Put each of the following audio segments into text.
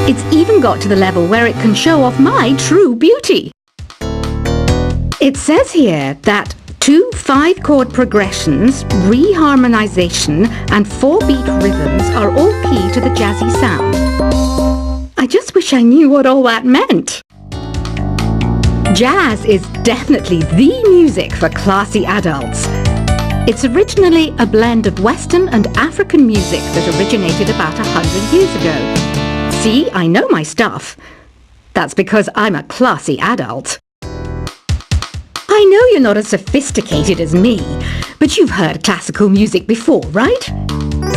It's even got to the level where it can show off my true beauty. It says here that 2 5-chord progressions, reharmonization, and 4-beat rhythms are all key to the jazzy sound. I just wish I knew what all that meant. Jazz is definitely the music for classy adults. It's originally a blend of Western and African music that originated about 100 years ago. See, I know my stuff. That's because I'm a classy adult. I know you're not as sophisticated as me, but you've heard classical music before, right?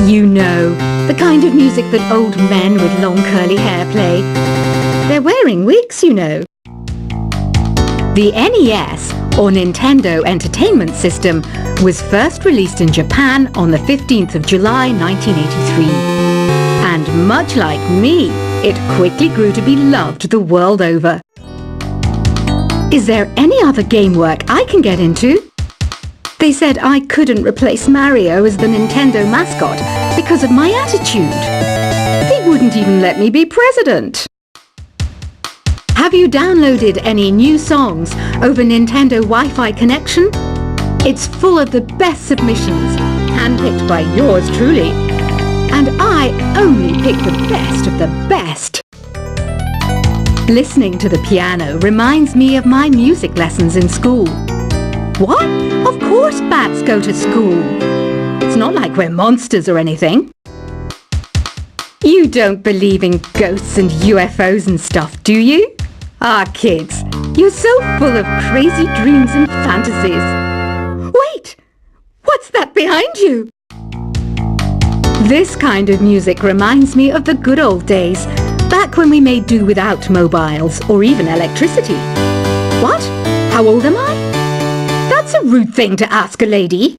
You know, the kind of music that old men with long curly hair play. They're wearing wigs, you know. The NES, or Nintendo Entertainment System, was first released in Japan on the 15th of July 1983. And much like me, it quickly grew to be loved the world over. Is there any other game work I can get into? They said I couldn't replace Mario as the Nintendo mascot because of my attitude. They wouldn't even let me be president. Have you downloaded any new songs over Nintendo Wi-Fi connection? It's full of the best submissions, handpicked by yours truly. And I only pick the best of the best. Listening to the piano reminds me of my music lessons in school. What? Of course bats go to school. It's not like we're monsters or anything. You don't believe in ghosts and UFOs and stuff, do you? Ah, kids, you're so full of crazy dreams and fantasies. Wait! What's that behind you? This kind of music reminds me of the good old days, back when we made do without mobiles or even electricity. What? How old am I? That's a rude thing to ask a lady.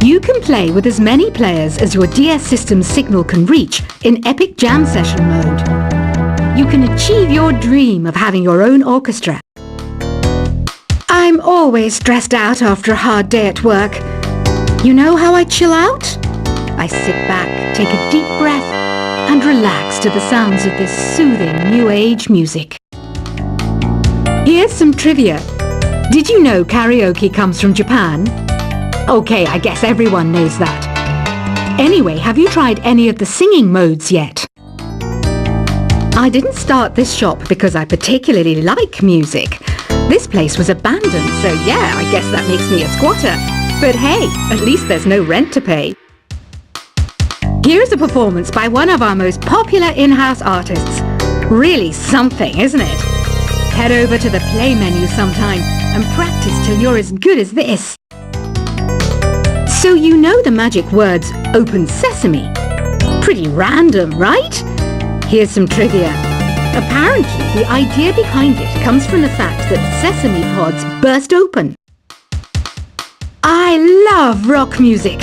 You can play with as many players as your DS system's signal can reach in Epic Jam Session mode. You can achieve your dream of having your own orchestra. I'm always stressed out after a hard day at work. You know how I chill out? I sit back, take a deep breath, and relax to the sounds of this soothing new age music. Here's some trivia. Did you know karaoke comes from Japan? Okay, I guess everyone knows that. Anyway, have you tried any of the singing modes yet? I didn't start this shop because I particularly like music. This place was abandoned, so yeah, I guess that makes me a squatter. But hey, at least there's no rent to pay. Here's a performance by one of our most popular in-house artists. Really something, isn't it? Head over to the play menu sometime and practice till you're as good as this. So you know the magic words "Open Sesame"? Pretty random, right? Here's some trivia. Apparently, the idea behind it comes from the fact that sesame pods burst open. I love rock music.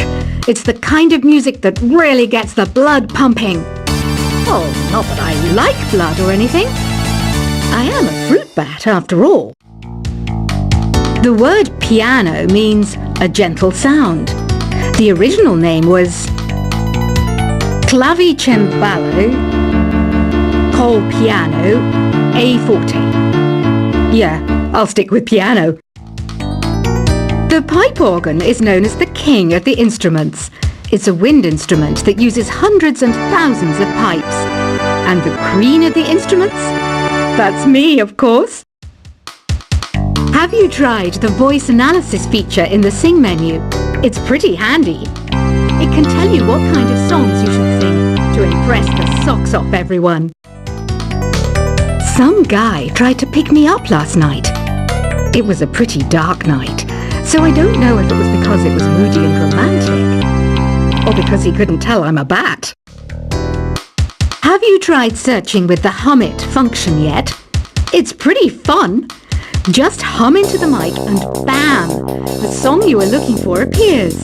It's the kind of music that really gets the blood pumping. Oh, not that I like blood or anything. I am a fruit bat after all. The word piano means a gentle sound. The original name was clavicembalo col piano a forte. Yeah, I'll stick with piano. The pipe organ is known as the king of the instruments. It's a wind instrument that uses hundreds and thousands of pipes. And the queen of the instruments? That's me, of course. Have you tried the voice analysis feature in the Sing menu? It's pretty handy. It can tell you what kind of songs you should sing to impress the socks off everyone. Some guy tried to pick me up last night. It was a pretty dark night. So I don't know if it was because it was moody and romantic, or because he couldn't tell I'm a bat. Have you tried searching with the Hum It function yet? It's pretty fun. Just hum into the mic and bam! The song you were looking for appears.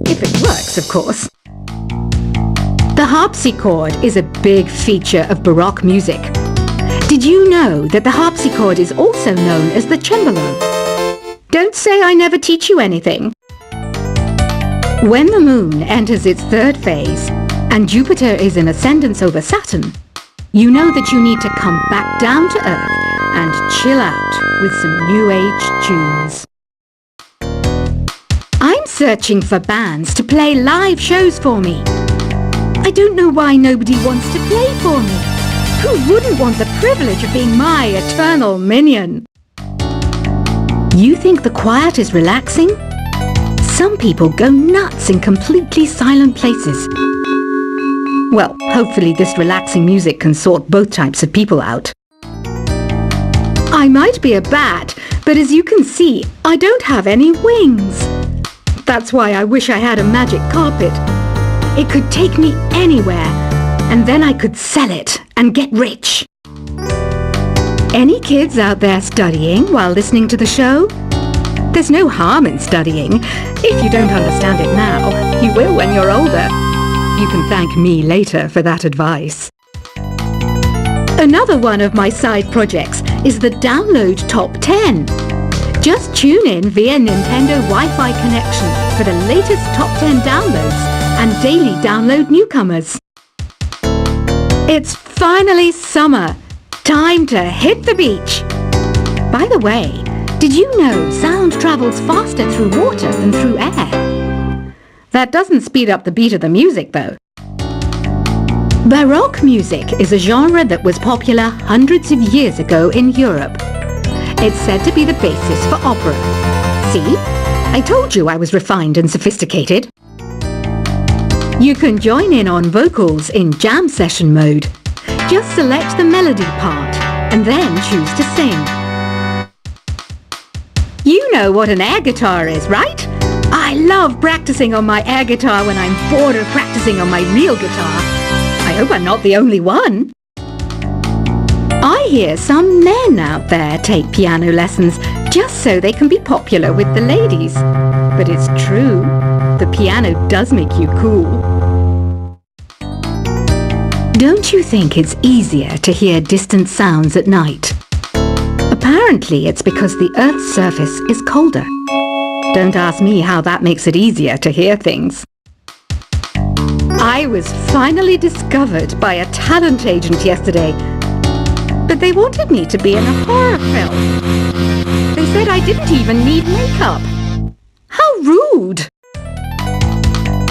If it works, of course. The harpsichord is a big feature of Baroque music. Did you know that the harpsichord is also known as the cembalo? Don't say I never teach you anything. When the moon enters its third phase, and Jupiter is in ascendance over Saturn, you know that you need to come back down to Earth and chill out with some New Age tunes. I'm searching for bands to play live shows for me. I don't know why nobody wants to play for me. Who wouldn't want the privilege of being my eternal minion? You think the quiet is relaxing? Some people go nuts in completely silent places. Well, hopefully this relaxing music can sort both types of people out. I might be a bat, but as you can see, I don't have any wings. That's why I wish I had a magic carpet. It could take me anywhere, and then I could sell it and get rich. Any kids out there studying while listening to the show? There's no harm in studying. If you don't understand it now, you will when you're older. You can thank me later for that advice. Another one of my side projects is the Download Top 10. Just tune in via Nintendo Wi-Fi connection for the latest Top 10 downloads and daily download newcomers. It's finally summer. Time to hit the beach. By the way, did you know sound travels faster through water than through air? That doesn't speed up the beat of the music, though. Baroque music is a genre that was popular hundreds of years ago in Europe. It's said to be the basis for opera. See? I told you I was refined and sophisticated. You can join in on vocals in jam session mode. Just select the melody part and then choose to sing. You know what an air guitar is, right? I love practicing on my air guitar when I'm bored of practicing on my real guitar. I hope I'm not the only one. I hear some men out there take piano lessons just so they can be popular with the ladies. But it's true, the piano does make you cool. Don't you think it's easier to hear distant sounds at night? Apparently it's because the Earth's surface is colder. Don't ask me how that makes it easier to hear things. I was finally discovered by a talent agent yesterday, but they wanted me to be in a horror film. They said I didn't even need makeup. How rude!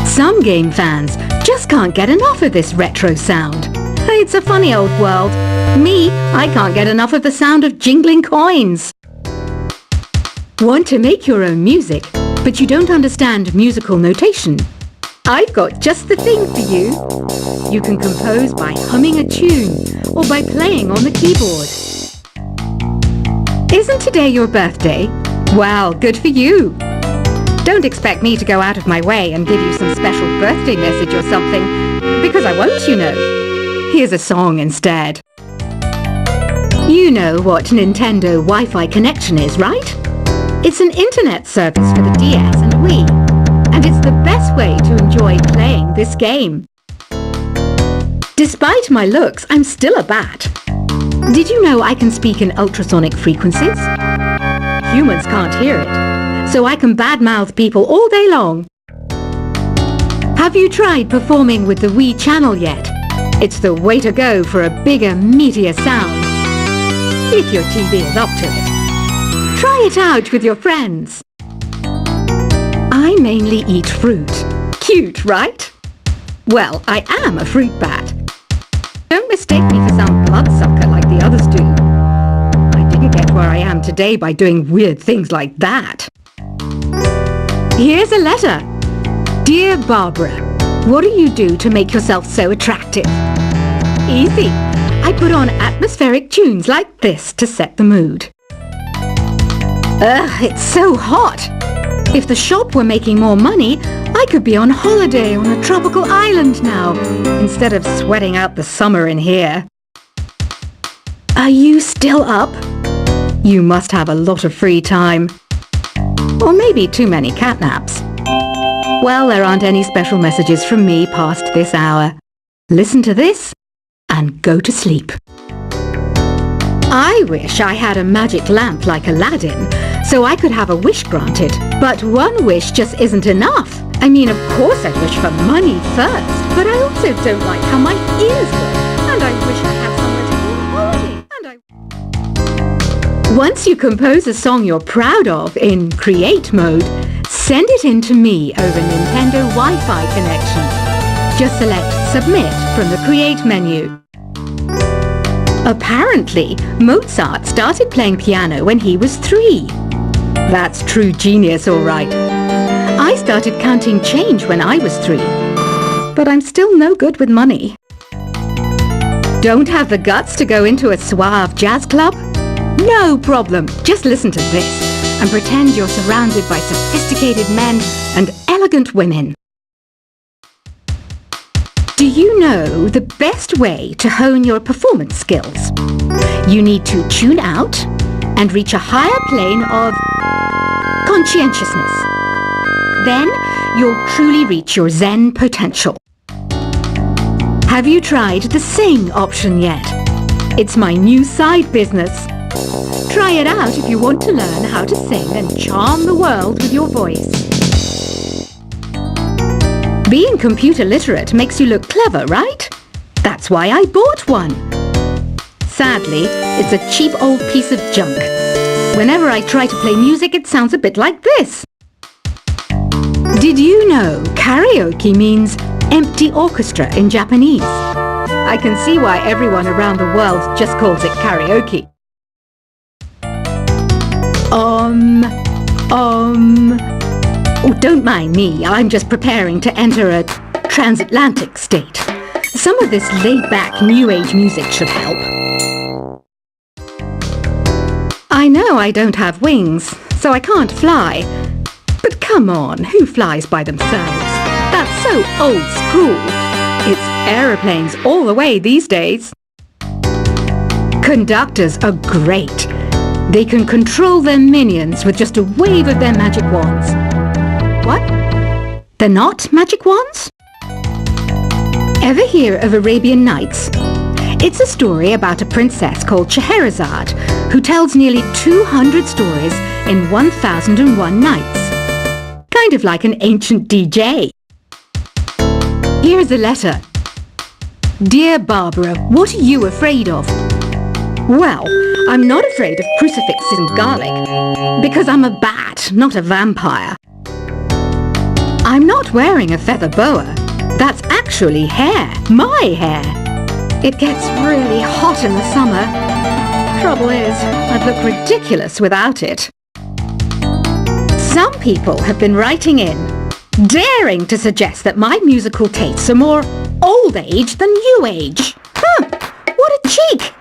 Some game fans just can't get enough of this retro sound. It's a funny old world. Me, I can't get enough of the sound of jingling coins. Want to make your own music, but you don't understand musical notation? I've got just the thing for you. You can compose by humming a tune or by playing on the keyboard. Isn't today your birthday? Well, good for you. Don't expect me to go out of my way and give you some special birthday message or something, because I won't, you know. Here's a song instead. You know what Nintendo Wi-Fi connection is, right? It's an internet service for the DS and Wii, and it's the best way to enjoy playing this game. Despite my looks, I'm still a bat. Did you know I can speak in ultrasonic frequencies? Humans can't hear it, so I can badmouth people all day long. Have you tried performing with the Wii channel yet? It's the way to go for a bigger, meatier sound. If your TV is up to it. Try it out with your friends. I mainly eat fruit. Cute, right? Well, I am a fruit bat. Don't mistake me for some bloodsucker like the others do. I didn't get where I am today by doing weird things like that. Here's a letter. Dear Barbara, what do you do to make yourself so attractive? Easy. I put on atmospheric tunes like this to set the mood. Ugh, it's so hot. If the shop were making more money, I could be on holiday on a tropical island now, instead of sweating out the summer in here. Are you still up? You must have a lot of free time. Or maybe too many catnaps. Well, there aren't any special messages from me past this hour. Listen to this and go to sleep. I wish I had a magic lamp like Aladdin, so I could have a wish granted. But one wish just isn't enough. I mean, of course I'd wish for money first. But I also don't like how my ears look, and I wish I had somewhere to go on holiday. Once you compose a song you're proud of in Create mode, send it in to me over Nintendo Wi-Fi connection. Just select Submit from the Create menu. Apparently, Mozart started playing piano when he was 3. That's true genius, all right. I started counting change when I was 3. But I'm still no good with money. Don't have the guts to go into a suave jazz club? No problem. Just listen to this and pretend you're surrounded by sophisticated men and elegant women. Do you know the best way to hone your performance skills? You need to tune out and reach a higher plane of conscientiousness. Then you'll truly reach your Zen potential. Have you tried the Sing option yet? It's my new side business. Try it out if you want to learn how to sing and charm the world with your voice. Being computer literate makes you look clever, right? That's why I bought one. Sadly, it's a cheap old piece of junk. Whenever I try to play music, it sounds a bit like this. Did you know karaoke means empty orchestra in Japanese? I can see why everyone around the world just calls it karaoke. Oh, don't mind me. I'm just preparing to enter a transatlantic state. Some of this laid-back New Age music should help. I know I don't have wings, so I can't fly. But come on, who flies by themselves? That's so old school. It's aeroplanes all the way these days. Conductors are great. They can control their minions with just a wave of their magic wands. What? They're not magic wands? Ever hear of Arabian Nights? It's a story about a princess called Scheherazade who tells nearly 200 stories in 1001 nights. Kind of like an ancient DJ. Here's a letter. Dear Barbara, what are you afraid of? Well, I'm not afraid of crucifixes and garlic, because I'm a bat, not a vampire. I'm not wearing a feather boa. That's actually hair, my hair. It gets really hot in the summer. Trouble is, I'd look ridiculous without it. Some people have been writing in, daring to suggest that my musical tastes are more old age than new age. Huh, what a cheek!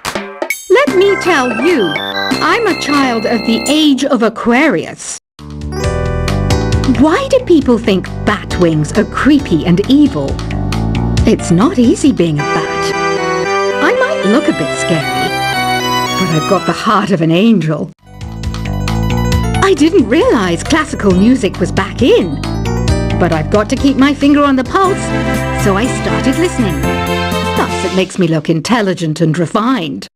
Let me tell you, I'm a child of the age of Aquarius. Why do people think bat wings are creepy and evil? It's not easy being a bat. I might look a bit scary, but I've got the heart of an angel. I didn't realize classical music was back in, but I've got to keep my finger on the pulse, so I started listening. Thus, it makes me look intelligent and refined.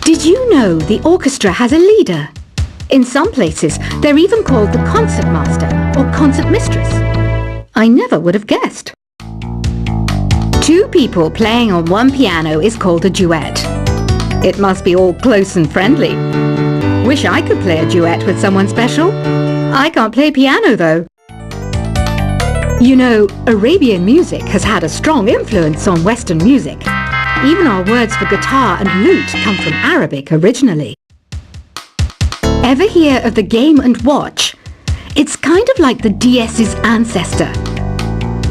Did you know the orchestra has a leader? In some places, they're even called the concertmaster or concertmistress. I never would have guessed. 2 people playing on one piano is called a duet. It must be all close and friendly. Wish I could play a duet with someone special. I can't play piano though. You know, Arabian music has had a strong influence on Western music. Even our words for guitar and lute come from Arabic originally. Ever hear of the Game & Watch? It's kind of like the DS's ancestor.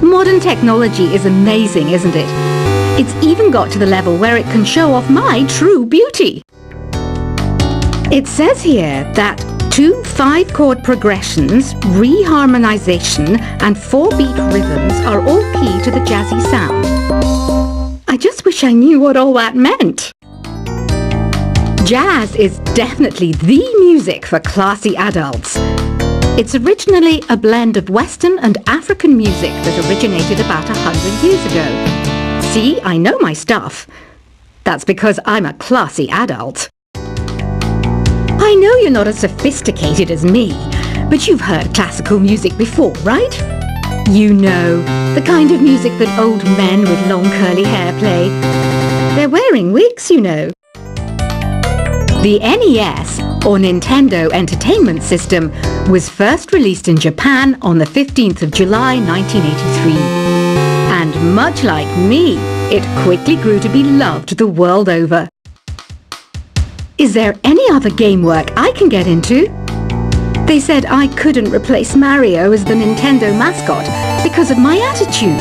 Modern technology is amazing, isn't it? It's even got to the level where it can show off my true beauty. It says here that 2 5-chord progressions, reharmonization and 4-beat rhythms are all key to the jazzy sound. I just wish I knew what all that meant. Jazz is definitely the music for classy adults. It's originally a blend of Western and African music that originated about 100 years ago. See, I know my stuff. That's because I'm a classy adult. I know you're not as sophisticated as me, but you've heard classical music before, right? You know, the kind of music that old men with long curly hair play. They're wearing wigs, you know. The NES, or Nintendo Entertainment System, was first released in Japan on the 15th of July 1983. And much like me, it quickly grew to be loved the world over. Is there any other game work I can get into? They said I couldn't replace Mario as the Nintendo mascot because of my attitude.